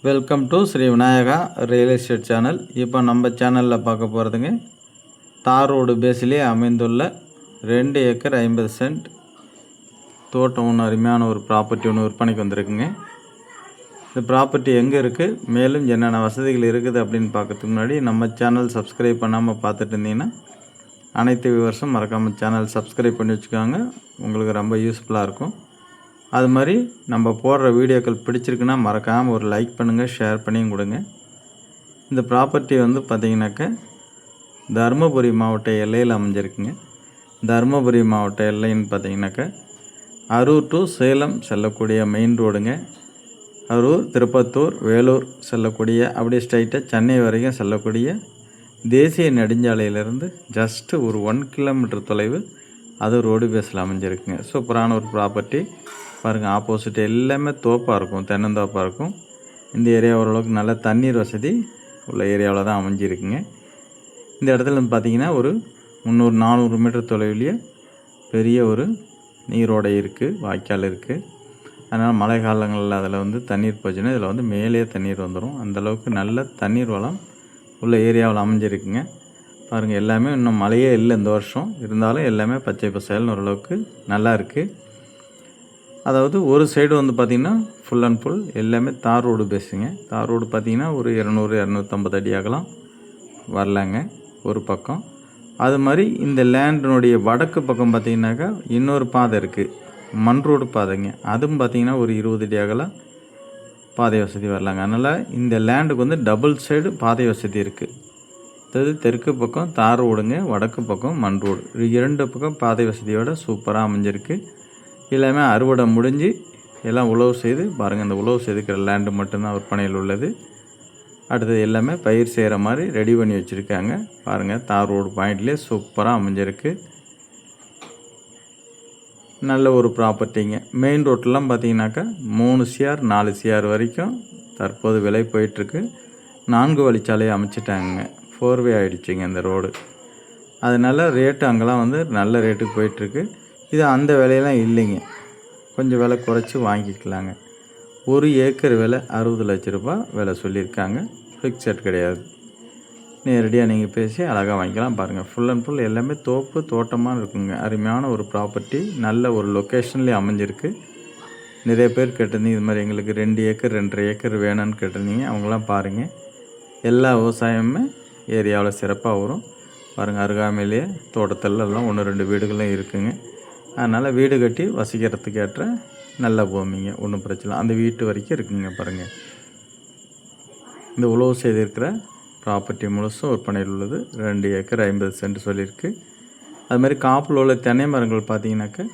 Welcome to Sri Vinayaka real estate channel. இப்போ நம்ம சேனலில் பார்க்க போகிறதுங்க, தார் ரோடு பேஸிலே அமைந்துள்ள 2 ஏக்கர் 50 சென்ட் தோட்டம் ஒன்று, அருமையான ஒரு ப்ராப்பர்ட்டி ஒன்று விற்பனைக்கு வந்திருக்குங்க. இந்த ப்ராப்பர்ட்டி எங்கே இருக்குது, மேலும் என்னென்ன வசதிகள் இருக்குது அப்படின்னு பார்க்கறதுக்கு முன்னாடி நம்ம சேனல் சப்ஸ்கிரைப் பண்ணாமல் பார்த்துட்டு இருந்தீங்கன்னா அனைத்து வியூவர்ஸும் மறக்காமல் சேனல் சப்ஸ்கிரைப் பண்ணி வச்சுக்கோங்க. உங்களுக்கு ரொம்ப யூஸ்ஃபுல்லாக இருக்கும். அது மாதிரி நம்ம போடுற வீடியோக்கள் பிடிச்சிருக்குன்னா மறக்காமல் ஒரு லைக் பண்ணுங்கள், ஷேர் பண்ணியும் கொடுங்க. இந்த ப்ராப்பர்ட்டி வந்து பார்த்திங்கனாக்கா தருமபுரி மாவட்ட எல்லையில் அமைஞ்சிருக்குங்க. தருமபுரி மாவட்ட எல்லைன்னு பார்த்திங்கனாக்கா அரூர் டு சேலம் செல்லக்கூடிய மெயின் ரோடுங்க. அரூர், திருப்பத்தூர், வேலூர் செல்லக்கூடிய அப்படியே ஸ்ட்ரைட்டாக சென்னை வரைக்கும் செல்லக்கூடிய தேசிய நெடுஞ்சாலையிலேருந்து ஜஸ்ட்டு ஒரு 1 கிலோமீட்டர் தொலைவு அது ரோடு பேஸில் அமைஞ்சிருக்குங்க. சூப்பரான ஒரு ப்ராப்பர்ட்டி பாருங்கள். ஆப்போசிட் எல்லாமே தோப்பாக இருக்கும், தென்னந்தோப்பாக இருக்கும். இந்த ஏரியா ஓரளவுக்கு நல்ல தண்ணீர் வசதி உள்ள ஏரியாவில் தான் அமைஞ்சிருக்குங்க. இந்த இடத்துல பார்த்திங்கன்னா ஒரு 300-400 மீட்டர் தொலைவிலேயே பெரிய ஒரு நீரோடை இருக்குது, வாய்க்கால் இருக்குது. அதனால் மழை காலங்களில் அதில் வந்து தண்ணீர் போச்சுன்னா இதில் வந்து மேலே தண்ணீர் வந்துடும். அந்தளவுக்கு நல்ல தண்ணீர் வளம் உள்ள ஏரியாவில் அமைஞ்சிருக்குங்க. பாருங்கள், எல்லாமே இன்னும் மழையே இல்லை இந்த வருஷம், இருந்தாலும் எல்லாமே பச்சை பசேல்னு ஓரளவுக்கு நல்லா இருக்குது. அதாவது ஒரு சைடு வந்து பார்த்திங்கன்னா ஃபுல் அண்ட் ஃபுல் எல்லாமே தார் ரோடு பேஸுங்க. தார் ரோடு பார்த்திங்கன்னா ஒரு 200-250 அடி அகலம் வரலாங்க ஒரு பக்கம். அது மாதிரி இந்த லேண்டினுடைய வடக்கு பக்கம் பார்த்திங்கனாக்கா இன்னொரு பாதை இருக்குது, மண் ரோடு பாதைங்க. அதுவும் பார்த்திங்கன்னா ஒரு 20 அடி அகலம் பாதை வசதி வரலாங்க. அதனால் இந்த லேண்டுக்கு வந்து டபுள் சைடு பாதை வசதி இருக்குது. அதாவது தெற்கு பக்கம் தார் ரோடுங்க, வடக்கு பக்கம் மண் ரோடு, 2 பக்கம் பாதை வசதியோடு சூப்பராக அமைஞ்சிருக்கு. எல்லாமே அறுவடை முடிஞ்சு எல்லாம் உழவு செய்து பாருங்கள். இந்த உழவு செய்துக்கிற லேண்டு மட்டும்தான் விற்பனையில் உள்ளது. அடுத்தது எல்லாமே பயிர் செய்கிற மாதிரி ரெடி பண்ணி வச்சுருக்காங்க. பாருங்கள், தார் ரோடு பாயிண்ட்லேயே சூப்பராக அமைஞ்சிருக்கு. நல்ல ஒரு ப்ராப்பர்ட்டிங்க. மெயின் ரோட்லாம் பார்த்தீங்கன்னாக்கா 3 CR 4 CR வரைக்கும் தற்போது விலை போயிட்டுருக்கு. 4 வழிச்சாலையை அமைச்சிட்டாங்க, 4 வே ஆகிடுச்சிங்க இந்த ரோடு. அதனால் ரேட்டு அங்கெல்லாம் வந்து நல்ல ரேட்டுக்கு போயிட்டுருக்கு. இது அந்த விலையெல்லாம் இல்லைங்க, கொஞ்சம் விலை குறைச்சி வாங்கிக்கலாங்க. 1 ஏக்கர் விலை 60 லட்ச ரூபா விலை சொல்லியிருக்காங்க, ஃபிக்ஸட் கிடையாது. நேரடியாக நீங்கள் பேசி அழகாக வாங்கிக்கலாம். பாருங்கள், ஃபுல் அண்ட் ஃபுல் எல்லாமே தோப்பு தோட்டமாக இருக்குங்க. அருமையான ஒரு ப்ராப்பர்ட்டி, நல்ல ஒரு லொக்கேஷன்லேயே அமைஞ்சிருக்கு. நிறைய பேர் கேட்டிருந்தீங்க இது மாதிரி எங்களுக்கு 2 ஏக்கர் 2.5 ஏக்கர் வேணும்னு கேட்டிருந்தீங்க. அவங்களாம் பாருங்கள், எல்லா விவசாயமுமே ஏரியாவில் சிறப்பாக வரும். பாருங்கள், அருகாமையிலேயே தோட்டத்தில் எல்லாம் 1-2 வீடுகளும் இருக்குங்க. அதனால் வீடு கட்டி வசிக்கிறதுக்கு ஏற்ற நல்ல பூமிங்க, ஒன்றும் பிரச்சனை. அந்த வீட்டு வரைக்கும் இருக்குங்க. பாருங்கள், இந்த உழவு செய்திருக்கிற ப்ராப்பர்ட்டி முழுசும் விற்பனையில் உள்ளது. 2 ஏக்கர் 50 சென்ட் சொல்லியிருக்கு. அதுமாதிரி காப்பில் உள்ள தென்னை மரங்கள் பார்த்திங்கனாக்கா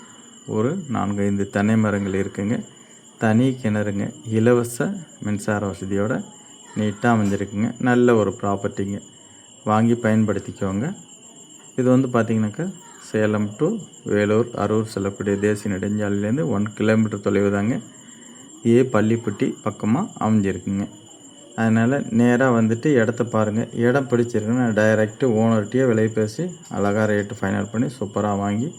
ஒரு 4-5 தென்னை மரங்கள் இருக்குங்க. தனி கிணறுங்க, இலவச மின்சார வசதியோடு நீட்டாக அமைஞ்சிருக்குங்க. நல்ல ஒரு ப்ராப்பர்ட்டிங்க, வாங்கி பயன்படுத்திக்கோங்க. இது வந்து பார்த்திங்கனாக்கா சேலம் டு வேலூர், அரூர் செல்லக்கூடிய தேசிய நெடுஞ்சாலையிலேருந்து 1 கிலோமீட்டர் தொலைவு தாங்க. பள்ளிப்பட்டி பக்கமாக அமைஞ்சிருக்குங்க. அதனால் நேராக வந்துட்டு இடத்த பாருங்கள். இடம் பிடிச்சிருக்குன்னா டைரெக்டு ஓனர்கிட்டயே விலை பேசி அழகாக ரேட்டு ஃபைனல் பண்ணி சூப்பராக வாங்கி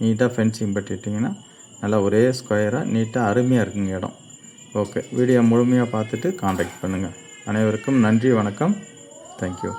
நீட்டாக ஃபென்சிங் பட்டிட்டிங்கன்னா நல்லா ஒரே ஸ்கொயராக நீட்டாக அருமையாக இருக்குங்க இடம். ஓகே, வீடியோ முழுமையாக பார்த்துட்டு காண்டாக்ட் பண்ணுங்கள். அனைவருக்கும் நன்றி, வணக்கம், தேங்க்யூ.